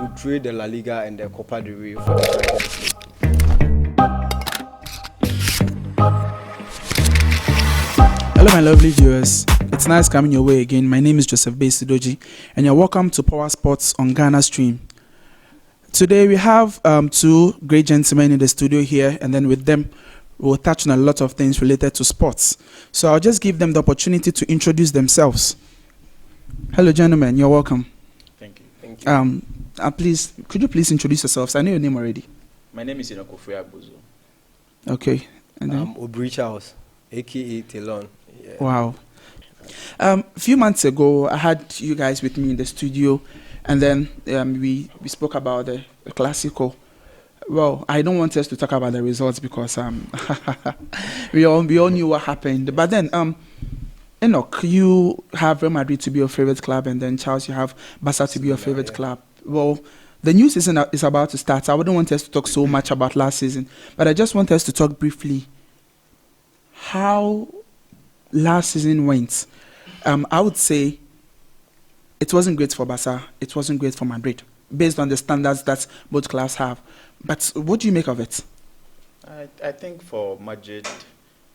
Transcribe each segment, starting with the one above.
will trade the La Liga and the Copa del Rey for the Champions League. Hello, my lovely viewers. It's nice coming your way again. My name is Joseph Besidoji, and you're welcome to Power Sports on Ghana Stream. Today we have two great gentlemen in the studio here, and then with them we'll touch on a lot of things related to sports. So I'll just give them the opportunity to introduce themselves. Hello, gentlemen. You're welcome. Thank you. Thank you. Please, could you please introduce yourselves? I know your name already. My name is Inokofre Abuzo. Okay. And then? I'm Obri Charles, aka Telon. Yeah. Wow. A few months ago, I had you guys with me in the studio, and then we spoke about the Classico. Well, I don't want us to talk about the results because we all knew what happened. But then, Enoch, you have Real Madrid to be your favorite club, and then Charles, you have Barca to be your favorite club. Well, the new season is about to start. I wouldn't want us to talk so much about last season, but I just want us to talk briefly how last season went. I would say it wasn't great for Barca. It wasn't great for Madrid, based on the standards that both clubs have. But what do you make of it? I think for Madrid,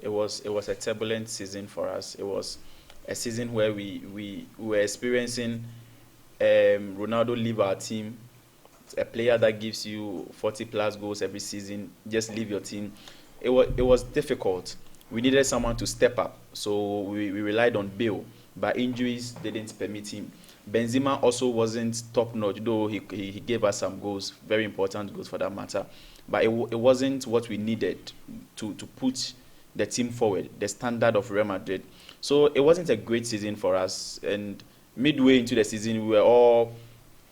it was a turbulent season for us. It was a season where we were experiencing Ronaldo leave our team. A player that gives you 40 plus goals every season, just leave your team. It was difficult. We needed someone to step up, so we relied on Bale. But injuries didn't permit him. Benzema also wasn't top notch, though he gave us some goals, very important goals for that matter. But it wasn't what we needed to put the team forward, the standard of Real Madrid. So it wasn't a great season for us. And midway into the season, we were all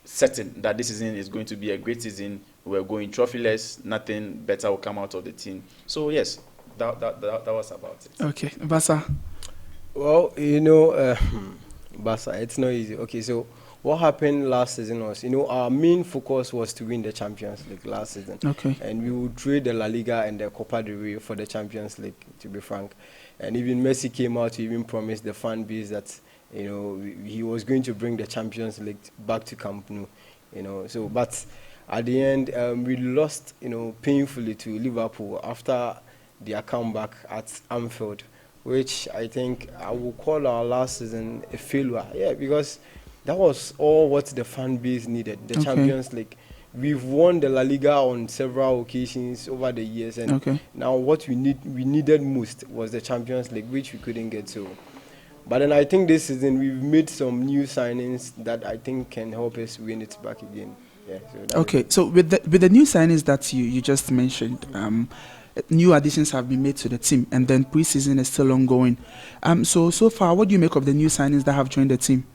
certain that this season is going to be a great season. We were going trophyless, nothing better will come out of the team. So yes, that was about it. Okay, Barca. Well, Barca, it's not easy. Okay, so what happened last season was, our main focus was to win the Champions League last season. Okay. And we would trade the La Liga and the Copa del Rey for the Champions League, to be frank. And even Messi came out to even promise the fan base that, he was going to bring the Champions League back to Camp Nou. So, but at the end, we lost, painfully to Liverpool after their comeback at Anfield, which I think I will call our last season a failure. Yeah, because that was all what the fan base needed, the Champions League. We've won the La Liga on several occasions over the years, and now what we needed most was the Champions League, which we couldn't get to. But then I think this season we've made some new signings that I think can help us win it back again. Yeah. So with the new signings that you just mentioned, new additions have been made to the team, and then preseason is still ongoing. So far, what do you make of the new signings that have joined the team?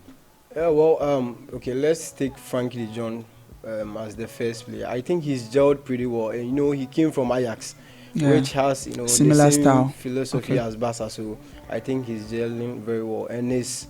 Yeah, well, let's take Frankie de Jong as the first player. I think he's gelled pretty well. And, he came from Ajax, which has similar the same style philosophy as Barca. So I think he's gelling very well, and his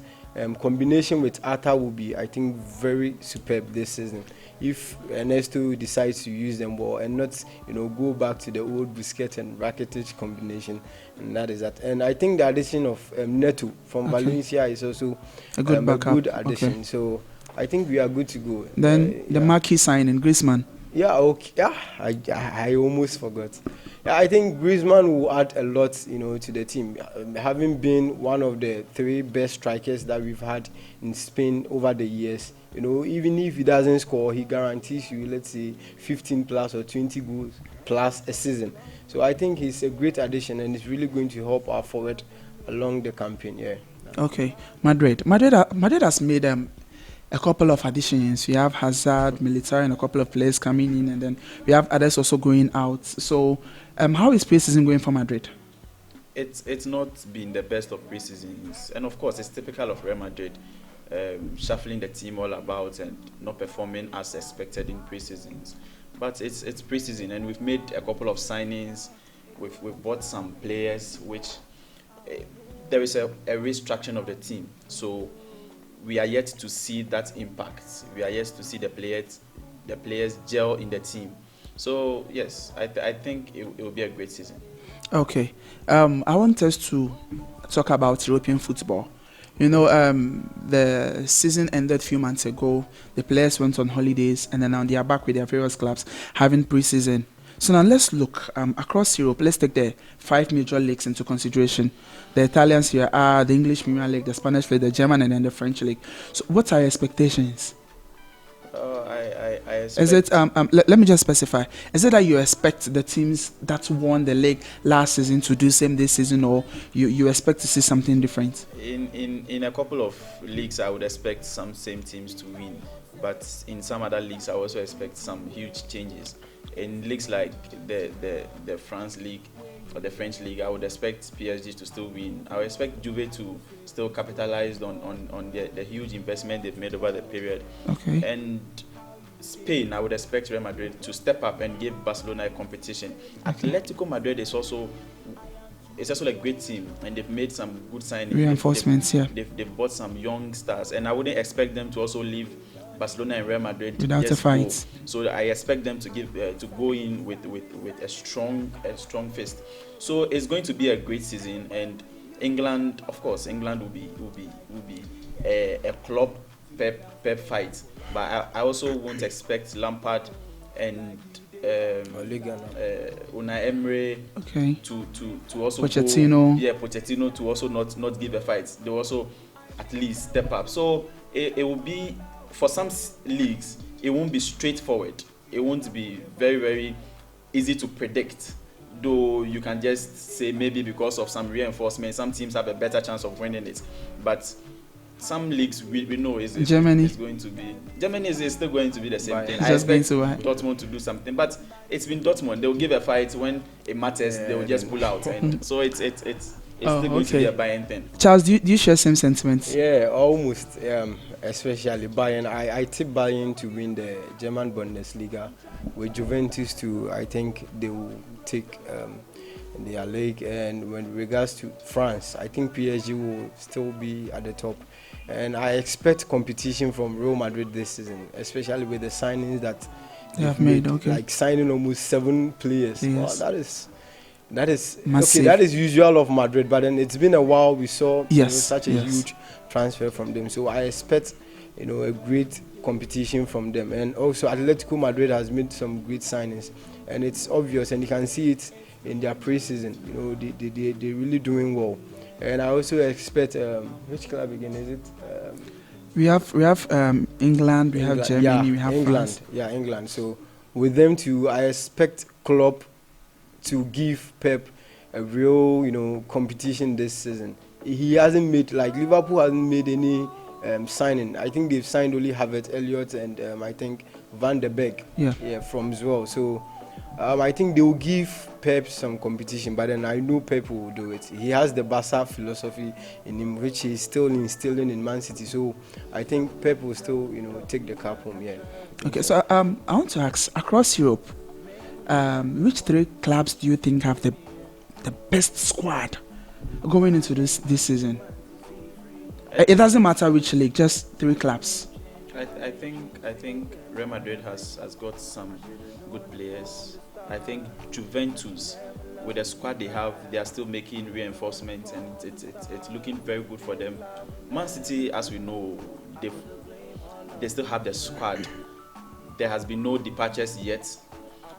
combination with Arthur will be, I think, very superb this season. If Ernesto decides to use them well and not, go back to the old Busquets and Rakitic combination, and that is that. And I think the addition of Neto from Valencia is also a good addition. Okay. So I think we are good to go. Then the marquee signing, Griezmann. Yeah, okay. Yeah, I almost forgot. Yeah, I think Griezmann will add a lot, to the team. Having been one of the 3 best strikers that we've had in Spain over the years, even if he doesn't score, he guarantees you, let's say, 15 plus or 20 goals plus a season. So I think he's a great addition, and it's really going to help our forward along the campaign. Yeah. Okay, Madrid has made a couple of additions. We have Hazard, Militao, and a couple of players coming in, and then we have others also going out. So, how is pre-season going for Madrid? It's not been the best of pre-seasons, and of course, it's typical of Real Madrid, shuffling the team all about and not performing as expected in pre-seasons. But it's pre-season, and we've made a couple of signings. We've bought some players, which there is a restructuring of the team. So we are yet to see that impact. We are yet to see the players gel in the team. So yes, I think it will be a great season. Okay, I want us to talk about European football. You know, the season ended a few months ago. The players went on holidays, and then now they are back with their various clubs having pre-season. So now let's look across Europe. Let's take the 5 major leagues into consideration: the Italian Serie A, the English Premier League, the Spanish League, the German, and then the French League. So, what are your expectations? I expect. Is it let me just specify? Is it that you expect the teams that won the league last season to do same this season, or you expect to see something different? In a couple of leagues, I would expect some same teams to win, but in some other leagues, I also expect some huge changes. In leagues like the France League or the French League, I would expect PSG to still win. I would expect Juve to still capitalize on the huge investment they've made over the period. Okay. And Spain, I would expect Real Madrid to step up and give Barcelona a competition. Atletico Madrid is also a great team, and they've made some good signings. Reinforcements, They've bought some young stars, and I wouldn't expect them to also leave Barcelona and Real Madrid without a fight. Go. So I expect them to go in with a strong fist. So it's going to be a great season, and England, of course, will be a club pep fight. But I also won't expect Lampard and Unai Emery to also Pochettino. Pochettino to also not give a fight. They also at least step up. So it will be, for some leagues, it won't be straightforward. It won't be very, very easy to predict. Though you can just say maybe because of some reinforcement, some teams have a better chance of winning it. But some leagues we know Germany is going to be. Germany is still going to be the same thing. I expect Dortmund to do something, but it's been Dortmund. They'll give a fight when it matters. They'll just pull out, and so it's still going to be a Bayern thing. Charles, do you share same sentiments? Yeah, almost. Especially Bayern. I tip Bayern to win the German Bundesliga, with Juventus to, I think they will take their league. And when regards to France, I think PSG will still be at the top. And I expect competition from Real Madrid this season, especially with the signings that they have made. Okay, like signing almost 7 players. Yes. Well, that is massive. Okay. That is usual of Madrid, but then it's been a while we saw such a huge transfer from them. So I expect a great competition from them. And also Atletico Madrid has made some great signings, and it's obvious, and you can see it in their pre-season. They're really doing well. And I also expect which club again is it? We have England, we have Germany, we have England. France. Yeah, England. So with them too, I expect Klopp to give Pep a real competition this season. He hasn't made, like Liverpool hasn't made any signing. I think they've signed only Havertz, Elliott, and I think Van der Beek. From as well. So I think they will give Pep some competition, but then I know Pep will do it. He has the Barca philosophy in him, which he's still instilling in Man City. So I think Pep will still, take the cup home. Yeah. Okay. So I want to ask, across Europe, which 3 clubs do you think have the best squad going into this season? It doesn't matter which league, just 3 clubs. I think Real Madrid has got some good players. I think Juventus, with the squad they have, they are still making reinforcements, and it's looking very good for them. Man City, as we know, they still have the squad. There has been no departures yet,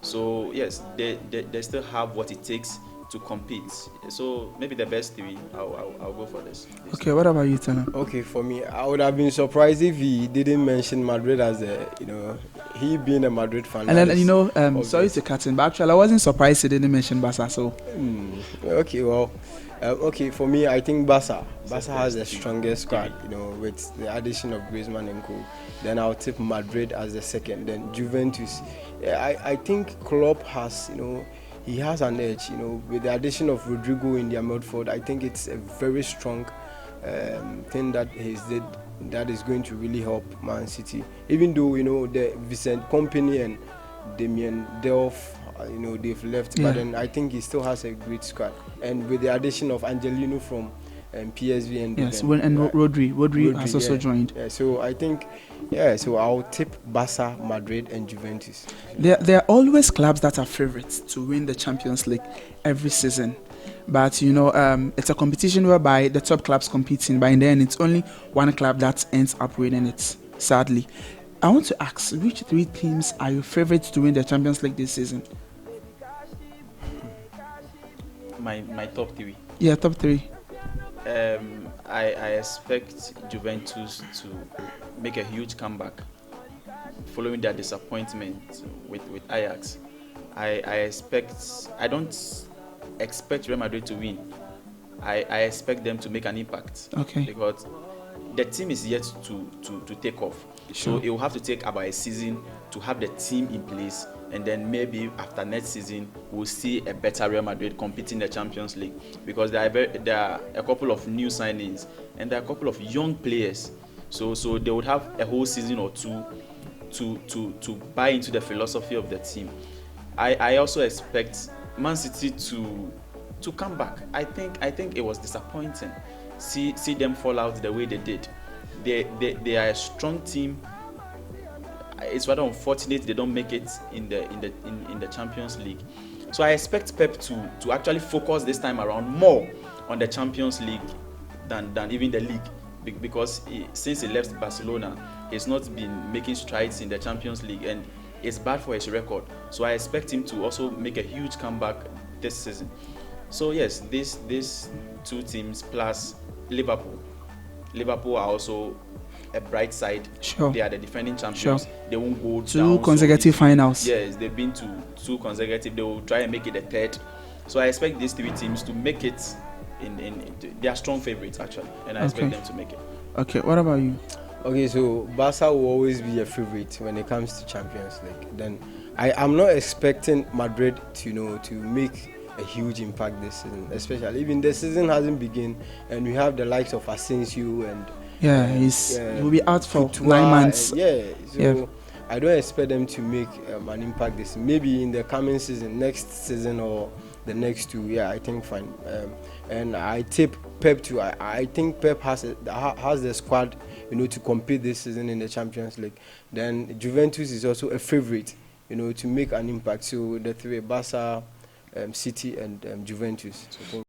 so yes, they still have what it takes to compete. So maybe the best 3, I'll go for this. Okay, what about you, Tana? Okay, for me, I would have been surprised if he didn't mention Madrid as he being a Madrid fan. And then sorry to cut in, but actually I wasn't surprised he didn't mention Barca. So okay, well, for me, I think Barca has the strongest squad. With the addition of Griezmann and co. Then I'll tip Madrid as the second. Then Juventus. I think Klopp has he has an edge, with the addition of Rodrigo in their midfield. I think it's a very strong thing that he's did that is going to really help Man City. Even though the Vincent Kompany and Damien Delph, they've left, but then I think he still has a great squad. And with the addition of Angelino from PSV and Rodri has also joined. Yeah, so I think so I'll tip Barca, Madrid, and Juventus. There are always clubs that are favourites to win the Champions League every season. But it's a competition whereby the top clubs competing, but in the end, it's only one club that ends up winning it. Sadly, I want to ask, which three teams are your favorites to win the Champions League this season? My top three. Yeah, top three. I expect Juventus to make a huge comeback following their disappointment with Ajax. I don't expect Real Madrid to win. I expect them to make an impact. Okay. Because the team is yet to take off. Sure. So it will have to take about a season to have the team in place, and then maybe after next season we'll see a better Real Madrid competing in the Champions League, because there are a couple of new signings and there are a couple of young players. So they would have a whole season or two to buy into the philosophy of the team. I also expect Man City to come back. I think it was disappointing. See them fall out the way they did. They are a strong team. It's rather unfortunate they don't make it in the Champions League. So I expect Pep to actually focus this time around more on the Champions League than even the league, because since he left Barcelona, he's not been making strides in the Champions League, and it's bad for his record. So I expect him to also make a huge comeback this season. So yes, these two teams plus Liverpool. Liverpool are also a bright side. Sure. They are the defending champions. Sure. They won't go two down consecutive finals. Yes, they've been to two consecutive. They will try and make it a third. So I expect these three teams to make it. They are strong favorites actually, and I expect them to make it. Okay, what about you? Okay, so Barca will always be a favorite when it comes to Champions League. Then I'm not expecting Madrid to make a huge impact this season, especially even the season hasn't begun and we have the likes of Asensio and he will be out for 9 months. So I don't expect them to make an impact this maybe in the coming season, next season or the next two. I think fine. And I tip Pep too. I think Pep has the squad to compete this season in the Champions League. Then Juventus is also a favorite to make an impact. So the three, Barca, City and Juventus. So